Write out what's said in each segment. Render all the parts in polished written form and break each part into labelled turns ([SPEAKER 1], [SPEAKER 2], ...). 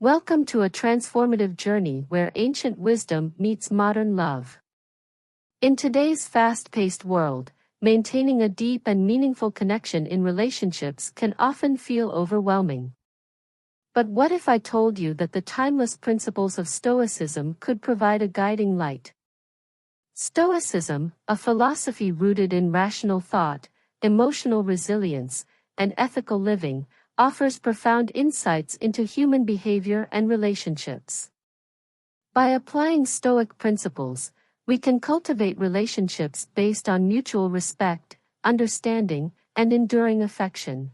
[SPEAKER 1] Welcome to a transformative journey where ancient wisdom meets modern love. In today's fast-paced world, maintaining a deep and meaningful connection in relationships can often feel overwhelming. But what if I told you that the timeless principles of Stoicism could provide a guiding light? Stoicism, a philosophy rooted in rational thought, emotional resilience, and ethical living, offers profound insights into human behavior and relationships. By applying Stoic principles, we can cultivate relationships based on mutual respect, understanding, and enduring affection.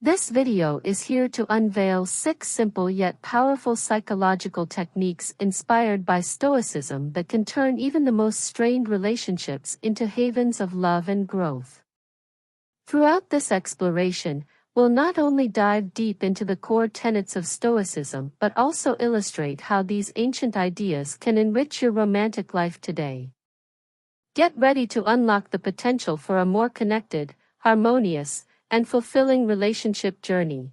[SPEAKER 1] This video is here to unveil 6 simple yet powerful psychological techniques inspired by Stoicism that can turn even the most strained relationships into havens of love and growth. Throughout this exploration, we'll not only dive deep into the core tenets of Stoicism but also illustrate how these ancient ideas can enrich your romantic life today. Get ready to unlock the potential for a more connected, harmonious, and fulfilling relationship journey.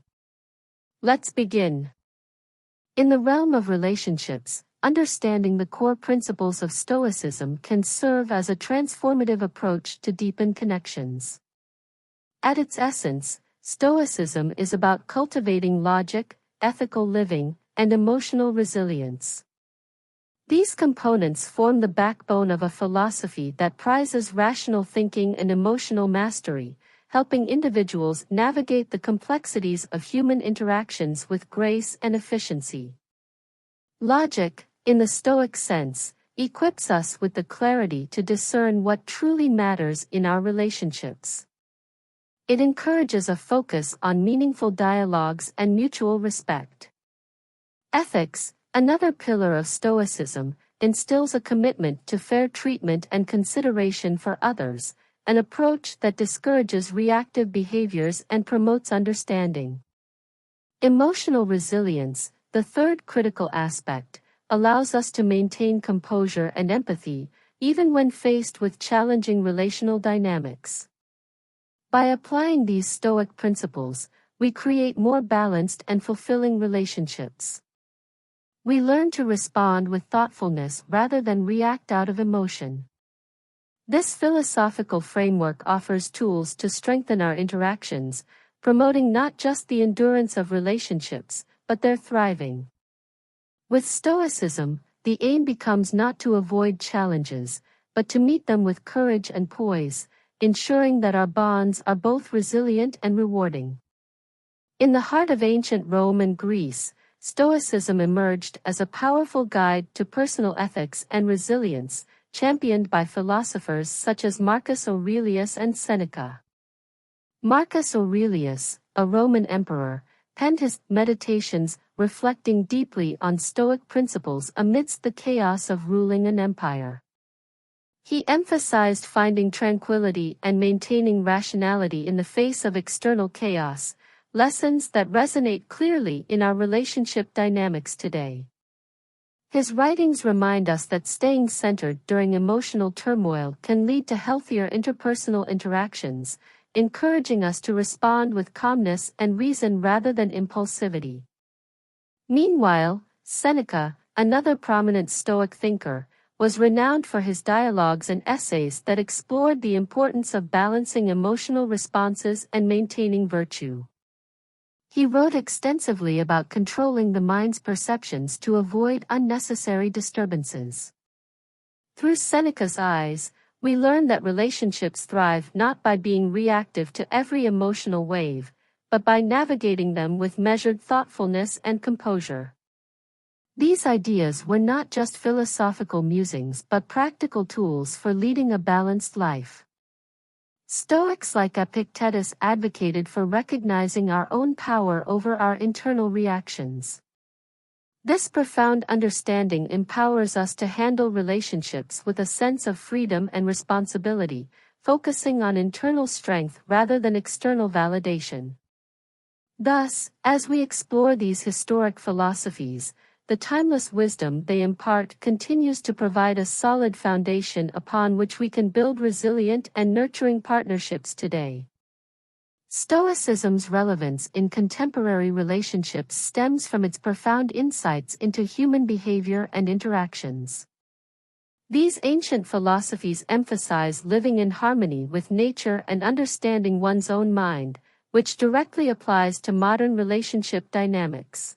[SPEAKER 1] Let's begin. In the realm of relationships, understanding the core principles of Stoicism can serve as a transformative approach to deepen connections. At its essence, Stoicism is about cultivating logic, ethical living, and emotional resilience. These components form the backbone of a philosophy that prizes rational thinking and emotional mastery, helping individuals navigate the complexities of human interactions with grace and efficiency. Logic, in the Stoic sense, equips us with the clarity to discern what truly matters in our relationships. It encourages a focus on meaningful dialogues and mutual respect. Ethics, another pillar of Stoicism, instills a commitment to fair treatment and consideration for others, an approach that discourages reactive behaviors and promotes understanding. Emotional resilience, the third critical aspect, allows us to maintain composure and empathy, even when faced with challenging relational dynamics. By applying these Stoic principles, we create more balanced and fulfilling relationships. We learn to respond with thoughtfulness rather than react out of emotion. This philosophical framework offers tools to strengthen our interactions, promoting not just the endurance of relationships, but their thriving. With Stoicism, the aim becomes not to avoid challenges, but to meet them with courage and poise, ensuring that our bonds are both resilient and rewarding. In the heart of ancient Rome and Greece, Stoicism emerged as a powerful guide to personal ethics and resilience, championed by philosophers such as Marcus Aurelius and Seneca. Marcus Aurelius, a Roman emperor, penned his Meditations reflecting deeply on Stoic principles amidst the chaos of ruling an empire. He emphasized finding tranquility and maintaining rationality in the face of external chaos, lessons that resonate clearly in our relationship dynamics today. His writings remind us that staying centered during emotional turmoil can lead to healthier interpersonal interactions, encouraging us to respond with calmness and reason rather than impulsivity. Meanwhile, Seneca, another prominent Stoic thinker, was renowned for his dialogues and essays that explored the importance of balancing emotional responses and maintaining virtue. He wrote extensively about controlling the mind's perceptions to avoid unnecessary disturbances. Through Seneca's eyes, we learn that relationships thrive not by being reactive to every emotional wave, but by navigating them with measured thoughtfulness and composure. These ideas were not just philosophical musings but practical tools for leading a balanced life. Stoics like Epictetus advocated for recognizing our own power over our internal reactions. This profound understanding empowers us to handle relationships with a sense of freedom and responsibility, focusing on internal strength rather than external validation. Thus, as we explore these historic philosophies, the timeless wisdom they impart continues to provide a solid foundation upon which we can build resilient and nurturing partnerships today. Stoicism's relevance in contemporary relationships stems from its profound insights into human behavior and interactions. These ancient philosophies emphasize living in harmony with nature and understanding one's own mind, which directly applies to modern relationship dynamics.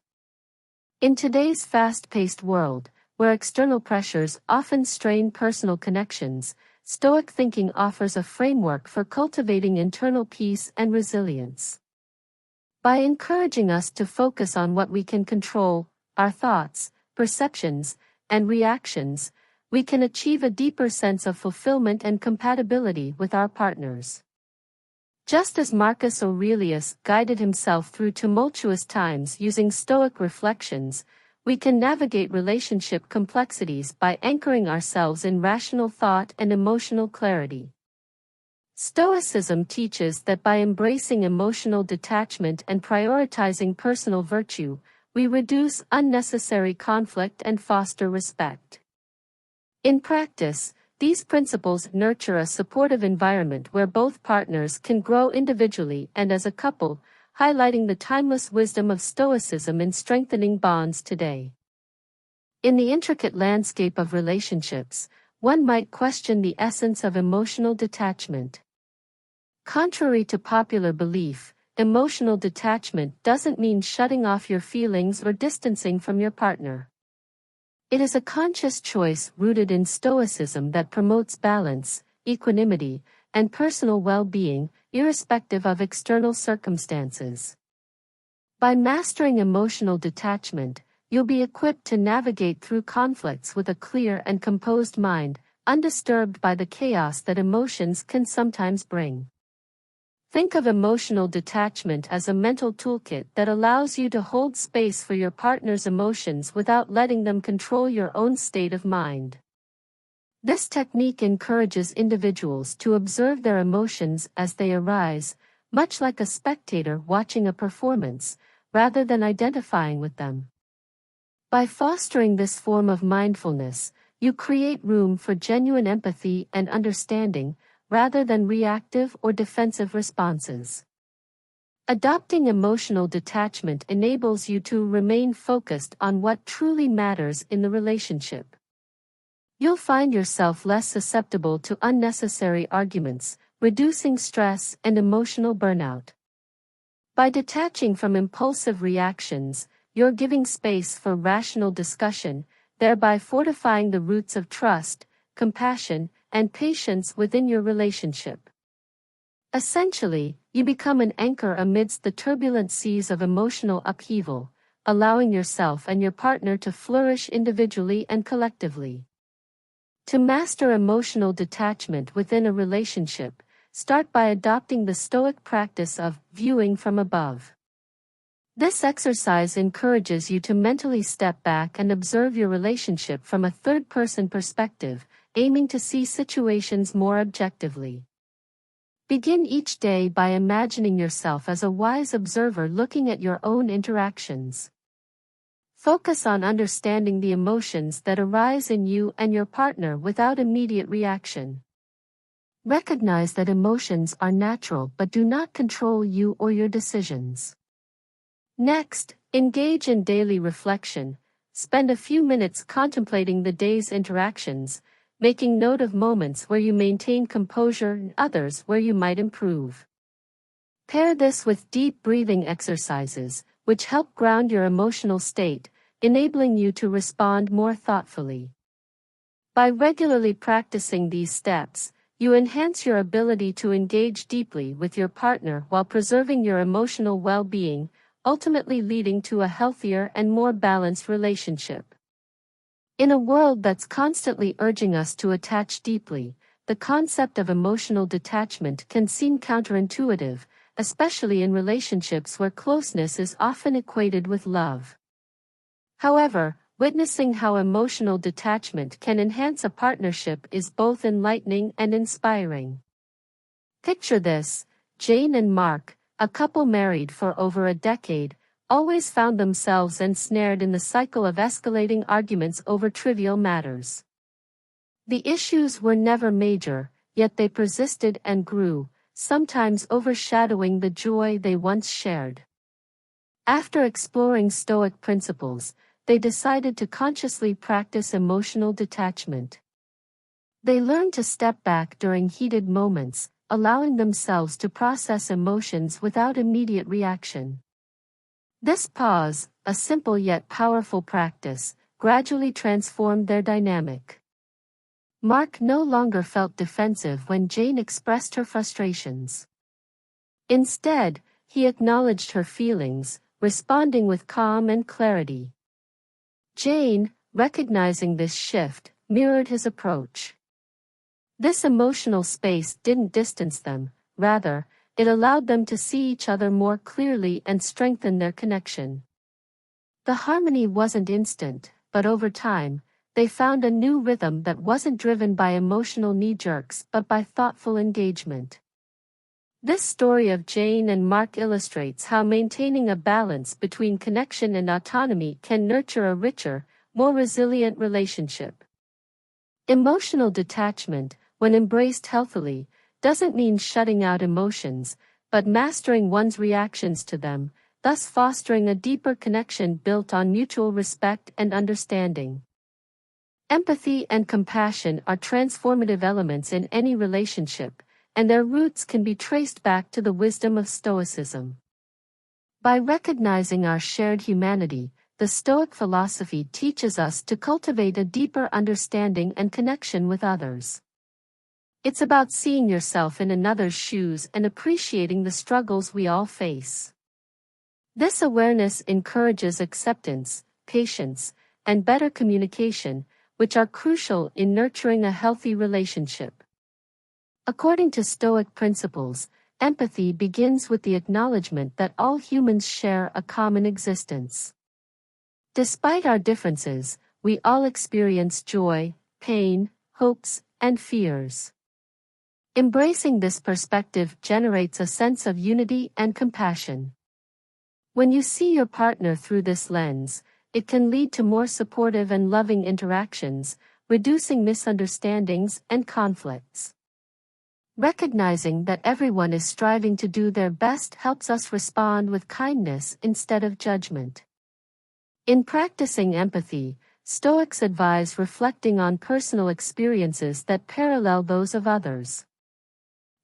[SPEAKER 1] In today's fast-paced world, where external pressures often strain personal connections, Stoic thinking offers a framework for cultivating internal peace and resilience. By encouraging us to focus on what we can control, our thoughts, perceptions, and reactions, we can achieve a deeper sense of fulfillment and compatibility with our partners. Just as Marcus Aurelius guided himself through tumultuous times using Stoic reflections, we can navigate relationship complexities by anchoring ourselves in rational thought and emotional clarity. Stoicism teaches that by embracing emotional detachment and prioritizing personal virtue, we reduce unnecessary conflict and foster respect. In practice, these principles nurture a supportive environment where both partners can grow individually and as a couple, highlighting the timeless wisdom of Stoicism in strengthening bonds today. In the intricate landscape of relationships, one might question the essence of emotional detachment. Contrary to popular belief, emotional detachment doesn't mean shutting off your feelings or distancing from your partner. It is a conscious choice rooted in Stoicism that promotes balance, equanimity, and personal well-being, irrespective of external circumstances. By mastering emotional detachment, you'll be equipped to navigate through conflicts with a clear and composed mind, undisturbed by the chaos that emotions can sometimes bring. Think of emotional detachment as a mental toolkit that allows you to hold space for your partner's emotions without letting them control your own state of mind. This technique encourages individuals to observe their emotions as they arise, much like a spectator watching a performance, rather than identifying with them. By fostering this form of mindfulness, you create room for genuine empathy and understanding, rather than reactive or defensive responses. Adopting emotional detachment enables you to remain focused on what truly matters in the relationship. You'll find yourself less susceptible to unnecessary arguments, reducing stress and emotional burnout. By detaching from impulsive reactions, you're giving space for rational discussion, thereby fortifying the roots of trust, compassion, and patience within your relationship. Essentially, you become an anchor amidst the turbulent seas of emotional upheaval, allowing yourself and your partner to flourish individually and collectively. To master emotional detachment within a relationship, start by adopting the Stoic practice of viewing from above. This exercise encourages you to mentally step back and observe your relationship from a third-person perspective, aiming to see situations more objectively. Begin each day by imagining yourself as a wise observer looking at your own interactions. Focus on understanding the emotions that arise in you and your partner without immediate reaction. Recognize that emotions are natural but do not control you or your decisions. Next, engage in daily reflection. Spend a few minutes contemplating the day's interactions, making note of moments where you maintain composure and others where you might improve. Pair this with deep breathing exercises, which help ground your emotional state, enabling you to respond more thoughtfully. By regularly practicing these steps, you enhance your ability to engage deeply with your partner while preserving your emotional well-being, ultimately leading to a healthier and more balanced relationship. In a world that's constantly urging us to attach deeply, the concept of emotional detachment can seem counterintuitive, especially in relationships where closeness is often equated with love. However, witnessing how emotional detachment can enhance a partnership is both enlightening and inspiring. Picture this: Jane and Mark, a couple married for over a decade, always found themselves ensnared in the cycle of escalating arguments over trivial matters. The issues were never major, yet they persisted and grew, sometimes overshadowing the joy they once shared. After exploring Stoic principles, they decided to consciously practice emotional detachment. They learned to step back during heated moments, allowing themselves to process emotions without immediate reaction. This pause, a simple yet powerful practice, gradually transformed their dynamic. Mark no longer felt defensive when Jane expressed her frustrations. Instead, he acknowledged her feelings, responding with calm and clarity. Jane, recognizing this shift, mirrored his approach. This emotional space didn't distance them, rather, it allowed them to see each other more clearly and strengthen their connection. The harmony wasn't instant, but over time, they found a new rhythm that wasn't driven by emotional knee-jerks but by thoughtful engagement. This story of Jane and Mark illustrates how maintaining a balance between connection and autonomy can nurture a richer, more resilient relationship. Emotional detachment, when embraced healthily, doesn't mean shutting out emotions, but mastering one's reactions to them, thus fostering a deeper connection built on mutual respect and understanding. Empathy and compassion are transformative elements in any relationship, and their roots can be traced back to the wisdom of Stoicism. By recognizing our shared humanity, the Stoic philosophy teaches us to cultivate a deeper understanding and connection with others. It's about seeing yourself in another's shoes and appreciating the struggles we all face. This awareness encourages acceptance, patience, and better communication, which are crucial in nurturing a healthy relationship. According to Stoic principles, empathy begins with the acknowledgement that all humans share a common existence. Despite our differences, we all experience joy, pain, hopes, and fears. Embracing this perspective generates a sense of unity and compassion. When you see your partner through this lens, it can lead to more supportive and loving interactions, reducing misunderstandings and conflicts. Recognizing that everyone is striving to do their best helps us respond with kindness instead of judgment. In practicing empathy, Stoics advise reflecting on personal experiences that parallel those of others.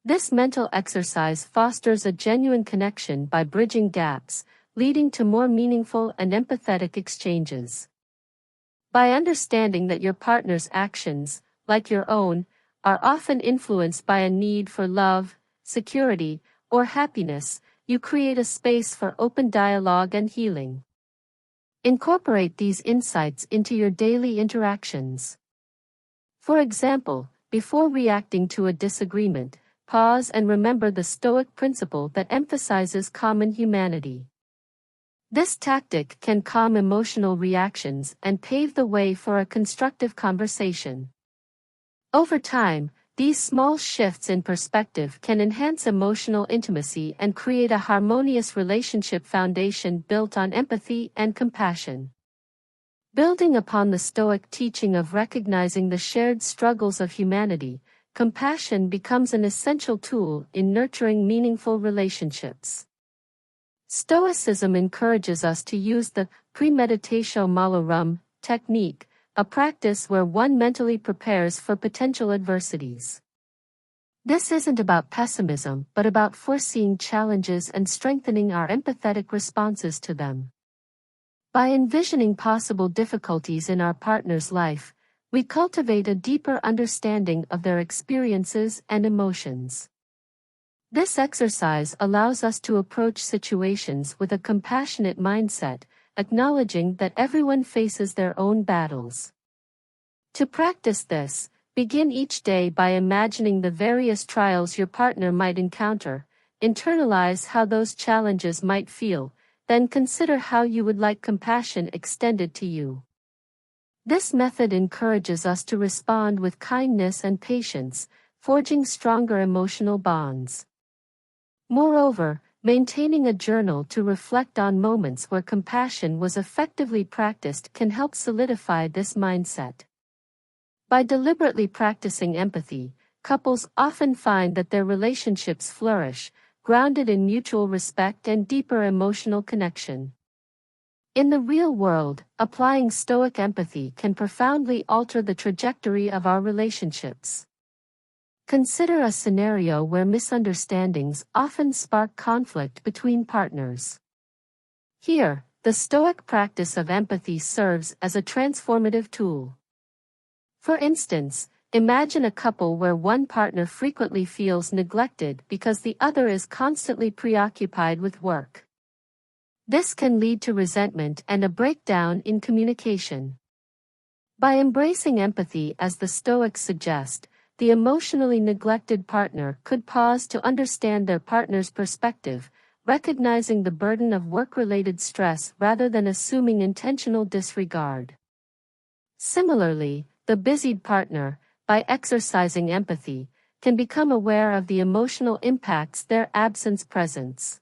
[SPEAKER 1] This mental exercise fosters a genuine connection by bridging gaps, leading to more meaningful and empathetic exchanges. By understanding that your partner's actions, like your own, are often influenced by a need for love, security, or happiness, you create a space for open dialogue and healing. Incorporate these insights into your daily interactions. For example, before reacting to a disagreement, pause and remember the Stoic principle that emphasizes common humanity. This tactic can calm emotional reactions and pave the way for a constructive conversation. Over time, these small shifts in perspective can enhance emotional intimacy and create a harmonious relationship foundation built on empathy and compassion. Building upon the Stoic teaching of recognizing the shared struggles of humanity, compassion becomes an essential tool in nurturing meaningful relationships. Stoicism encourages us to use the premeditatio malorum technique, a practice where one mentally prepares for potential adversities. This isn't about pessimism, but about foreseeing challenges and strengthening our empathetic responses to them. By envisioning possible difficulties in our partner's life, we cultivate a deeper understanding of their experiences and emotions. This exercise allows us to approach situations with a compassionate mindset, acknowledging that everyone faces their own battles. To practice this, begin each day by imagining the various trials your partner might encounter, internalize how those challenges might feel, then consider how you would like compassion extended to you. This method encourages us to respond with kindness and patience, forging stronger emotional bonds. Moreover, maintaining a journal to reflect on moments where compassion was effectively practiced can help solidify this mindset. By deliberately practicing empathy, couples often find that their relationships flourish, grounded in mutual respect and deeper emotional connection. In the real world, applying Stoic empathy can profoundly alter the trajectory of our relationships. Consider a scenario where misunderstandings often spark conflict between partners. Here, the Stoic practice of empathy serves as a transformative tool. For instance, imagine a couple where one partner frequently feels neglected because the other is constantly preoccupied with work. This can lead to resentment and a breakdown in communication. By embracing empathy as the Stoics suggest, the emotionally neglected partner could pause to understand their partner's perspective, recognizing the burden of work-related stress rather than assuming intentional disregard. Similarly, the busied partner, by exercising empathy, can become aware of the emotional impacts their absence presents.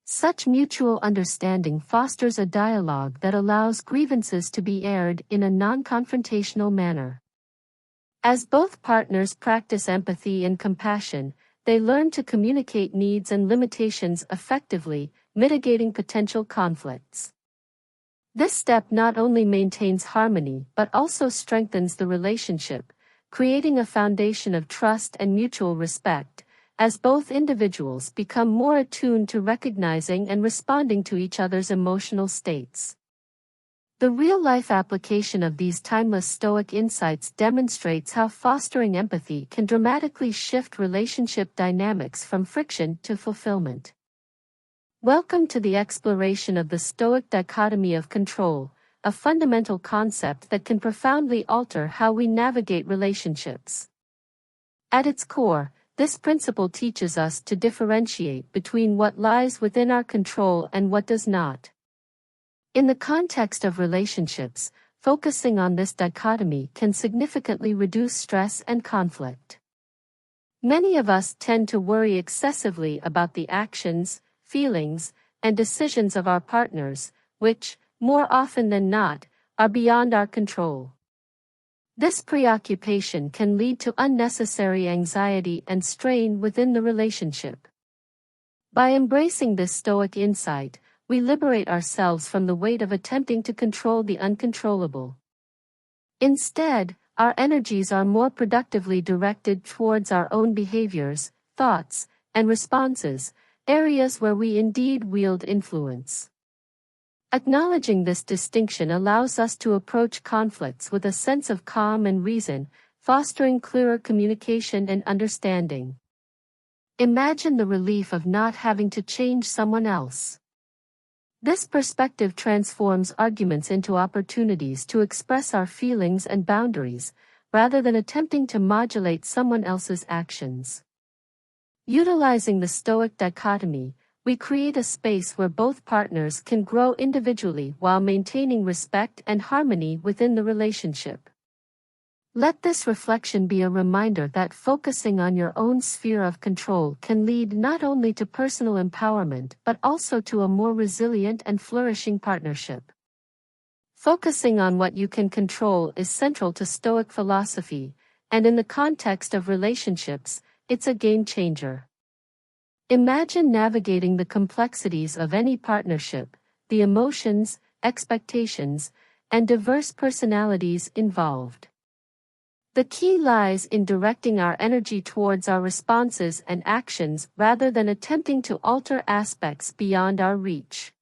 [SPEAKER 1] Such mutual understanding fosters a dialogue that allows grievances to be aired in a non-confrontational manner. As both partners practice empathy and compassion, they learn to communicate needs and limitations effectively, mitigating potential conflicts. This step not only maintains harmony but also strengthens the relationship, creating a foundation of trust and mutual respect, as both individuals become more attuned to recognizing and responding to each other's emotional states. The real-life application of these timeless Stoic insights demonstrates how fostering empathy can dramatically shift relationship dynamics from friction to fulfillment. Welcome to the exploration of the Stoic dichotomy of control, a fundamental concept that can profoundly alter how we navigate relationships. At its core, this principle teaches us to differentiate between what lies within our control and what does not. In the context of relationships, focusing on this dichotomy can significantly reduce stress and conflict. Many of us tend to worry excessively about the actions, feelings, and decisions of our partners, which, more often than not, are beyond our control. This preoccupation can lead to unnecessary anxiety and strain within the relationship. By embracing this Stoic insight, we liberate ourselves from the weight of attempting to control the uncontrollable. Instead, our energies are more productively directed towards our own behaviors, thoughts, and responses, areas where we indeed wield influence. Acknowledging this distinction allows us to approach conflicts with a sense of calm and reason, fostering clearer communication and understanding. Imagine the relief of not having to change someone else. This perspective transforms arguments into opportunities to express our feelings and boundaries, rather than attempting to modulate someone else's actions. Utilizing the Stoic dichotomy, we create a space where both partners can grow individually while maintaining respect and harmony within the relationship. Let this reflection be a reminder that focusing on your own sphere of control can lead not only to personal empowerment but also to a more resilient and flourishing partnership. Focusing on what you can control is central to Stoic philosophy, and in the context of relationships, it's a game changer. Imagine navigating the complexities of any partnership, the emotions, expectations, and diverse personalities involved. The key lies in directing our energy towards our responses and actions rather than attempting to alter aspects beyond our reach.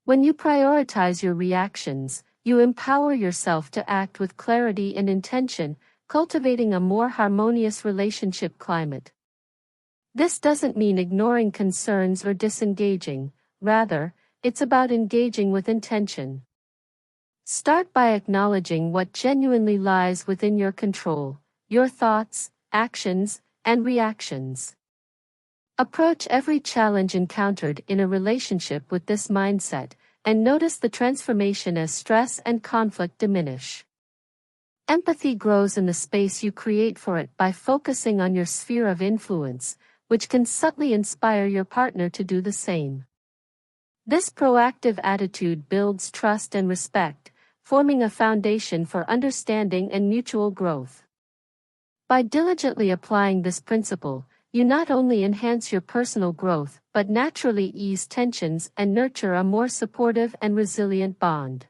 [SPEAKER 1] When you prioritize your reactions, you empower yourself to act with clarity and intention, cultivating a more harmonious relationship climate. This doesn't mean ignoring concerns or disengaging, rather, it's about engaging with intention. Start by acknowledging what genuinely lies within your control, your thoughts, actions, and reactions. Approach every challenge encountered in a relationship with this mindset, and notice the transformation as stress and conflict diminish. Empathy grows in the space you create for it by focusing on your sphere of influence, which can subtly inspire your partner to do the same. This proactive attitude builds trust and respect, forming a foundation for understanding and mutual growth. By diligently applying this principle, you not only enhance your personal growth but naturally ease tensions and nurture a more supportive and resilient bond.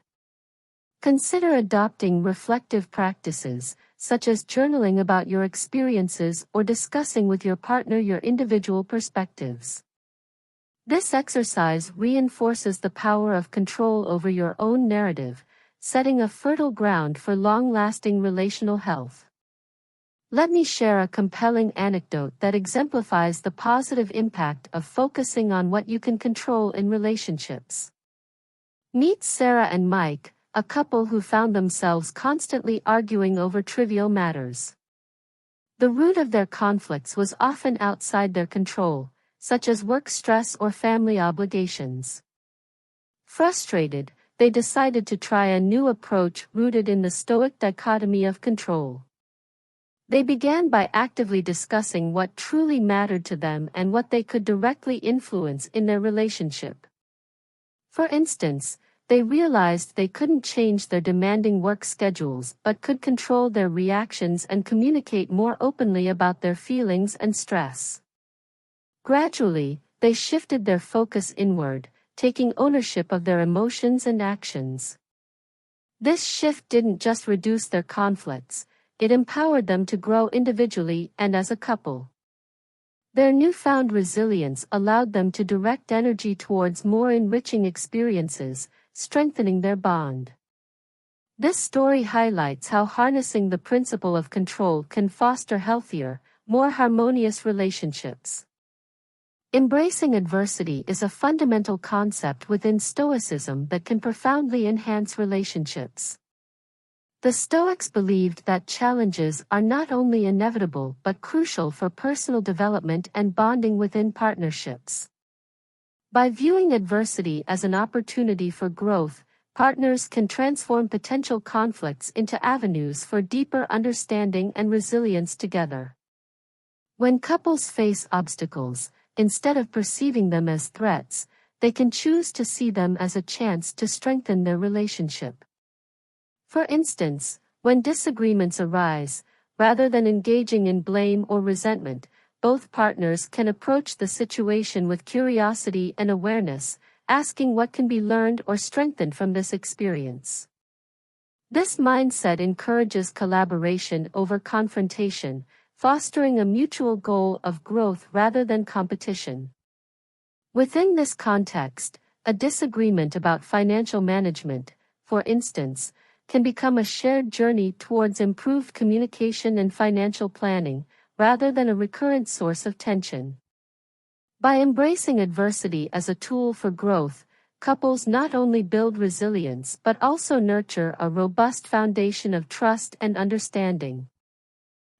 [SPEAKER 1] Consider adopting reflective practices, such as journaling about your experiences or discussing with your partner your individual perspectives. This exercise reinforces the power of control over your own narrative, setting a fertile ground for long-lasting relational health. Let me share a compelling anecdote that exemplifies the positive impact of focusing on what you can control in relationships. Meet Sarah and Mike, a couple who found themselves constantly arguing over trivial matters. The root of their conflicts was often outside their control, such as work stress or family obligations. Frustrated, they decided to try a new approach rooted in the Stoic dichotomy of control. They began by actively discussing what truly mattered to them and what they could directly influence in their relationship. For instance, they realized they couldn't change their demanding work schedules but could control their reactions and communicate more openly about their feelings and stress. Gradually, they shifted their focus inward, taking ownership of their emotions and actions. This shift didn't just reduce their conflicts, it empowered them to grow individually and as a couple. Their newfound resilience allowed them to direct energy towards more enriching experiences, strengthening their bond. This story highlights how harnessing the principle of control can foster healthier, more harmonious relationships. Embracing adversity is a fundamental concept within Stoicism that can profoundly enhance relationships. The Stoics believed that challenges are not only inevitable but crucial for personal development and bonding within partnerships. By viewing adversity as an opportunity for growth, partners can transform potential conflicts into avenues for deeper understanding and resilience together. When couples face obstacles, instead of perceiving them as threats, they can choose to see them as a chance to strengthen their relationship. For instance, when disagreements arise, rather than engaging in blame or resentment, both partners can approach the situation with curiosity and awareness, asking what can be learned or strengthened from this experience. This mindset encourages collaboration over confrontation, fostering a mutual goal of growth rather than competition. Within this context, a disagreement about financial management, for instance, can become a shared journey towards improved communication and financial planning, rather than a recurrent source of tension. By embracing adversity as a tool for growth, couples not only build resilience but also nurture a robust foundation of trust and understanding.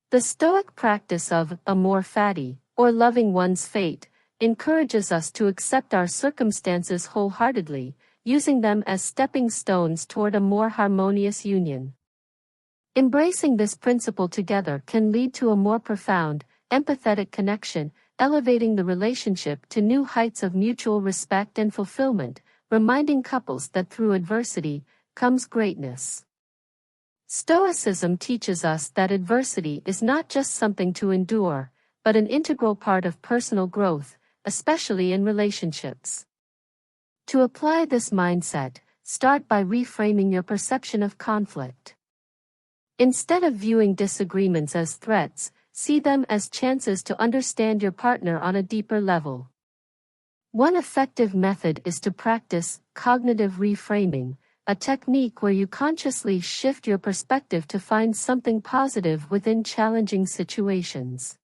[SPEAKER 1] The Stoic practice of amor fati, or loving one's fate, encourages us to accept our circumstances wholeheartedly, using them as stepping stones toward a more harmonious union. Embracing this principle together can lead to a more profound, empathetic connection, elevating the relationship to new heights of mutual respect and fulfillment, reminding couples that through adversity comes greatness. Stoicism teaches us that adversity is not just something to endure, but an integral part of personal growth, especially in relationships. To apply this mindset, start by reframing your perception of conflict. Instead of viewing disagreements as threats, see them as chances to understand your partner on a deeper level. One effective method is to practice cognitive reframing, a technique where you consciously shift your perspective to find something positive within challenging situations.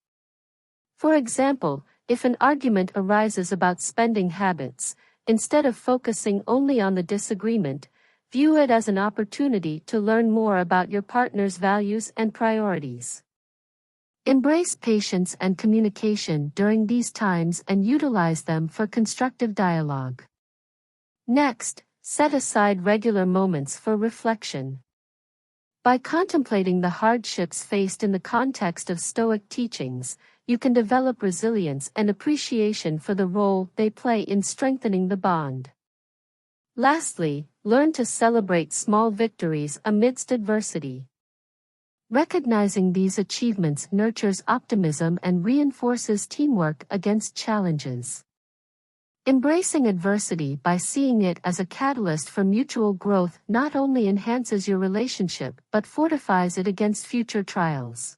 [SPEAKER 1] For example, if an argument arises about spending habits, instead of focusing only on the disagreement, view it as an opportunity to learn more about your partner's values and priorities. Embrace patience and communication during these times and utilize them for constructive dialogue. Next, set aside regular moments for reflection. By contemplating the hardships faced in the context of Stoic teachings, you can develop resilience and appreciation for the role they play in strengthening the bond. Lastly, learn to celebrate small victories amidst adversity. Recognizing these achievements nurtures optimism and reinforces teamwork against challenges. Embracing adversity by seeing it as a catalyst for mutual growth not only enhances your relationship but fortifies it against future trials.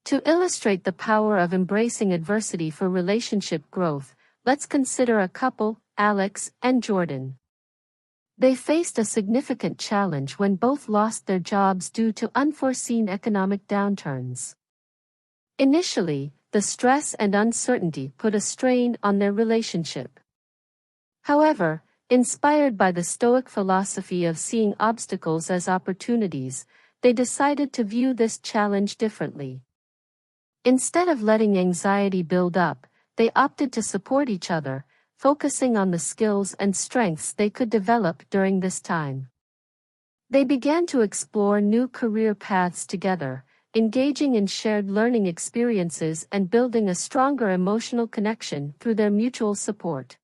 [SPEAKER 1] To illustrate the power of embracing adversity for relationship growth, let's consider a couple, Alex and Jordan. They faced a significant challenge when both lost their jobs due to unforeseen economic downturns. Initially, the stress and uncertainty put a strain on their relationship. However, inspired by the Stoic philosophy of seeing obstacles as opportunities, they decided to view this challenge differently. Instead of letting anxiety build up, they opted to support each other, focusing on the skills and strengths they could develop during this time. They began to explore new career paths together, engaging in shared learning experiences and building a stronger emotional connection through their mutual support.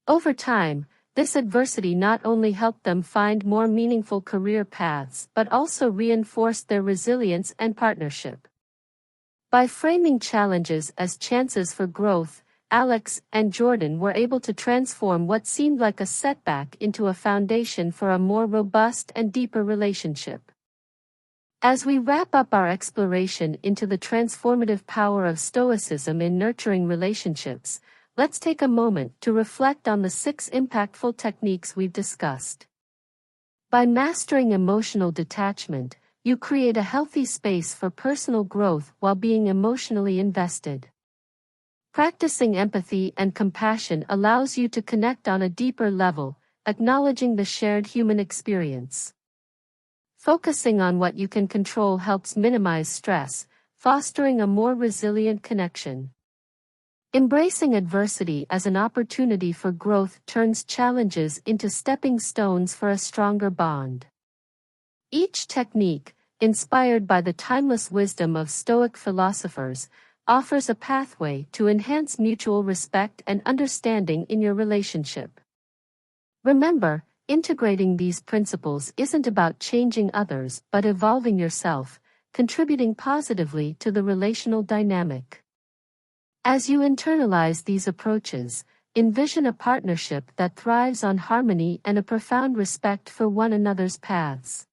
[SPEAKER 1] Over time, this adversity not only helped them find more meaningful career paths but also reinforced their resilience and partnership. By framing challenges as chances for growth, Alex and Jordan were able to transform what seemed like a setback into a foundation for a more robust and deeper relationship. As we wrap up our exploration into the transformative power of Stoicism in nurturing relationships, let's take a moment to reflect on the 6 impactful techniques we've discussed. By mastering emotional detachment, you create a healthy space for personal growth while being emotionally invested. Practicing empathy and compassion allows you to connect on a deeper level, acknowledging the shared human experience. Focusing on what you can control helps minimize stress, fostering a more resilient connection. Embracing adversity as an opportunity for growth turns challenges into stepping stones for a stronger bond. Each technique, inspired by the timeless wisdom of Stoic philosophers, offers a pathway to enhance mutual respect and understanding in your relationship. Remember, integrating these principles isn't about changing others but evolving yourself, contributing positively to the relational dynamic. As you internalize these approaches, envision a partnership that thrives on harmony and a profound respect for one another's paths.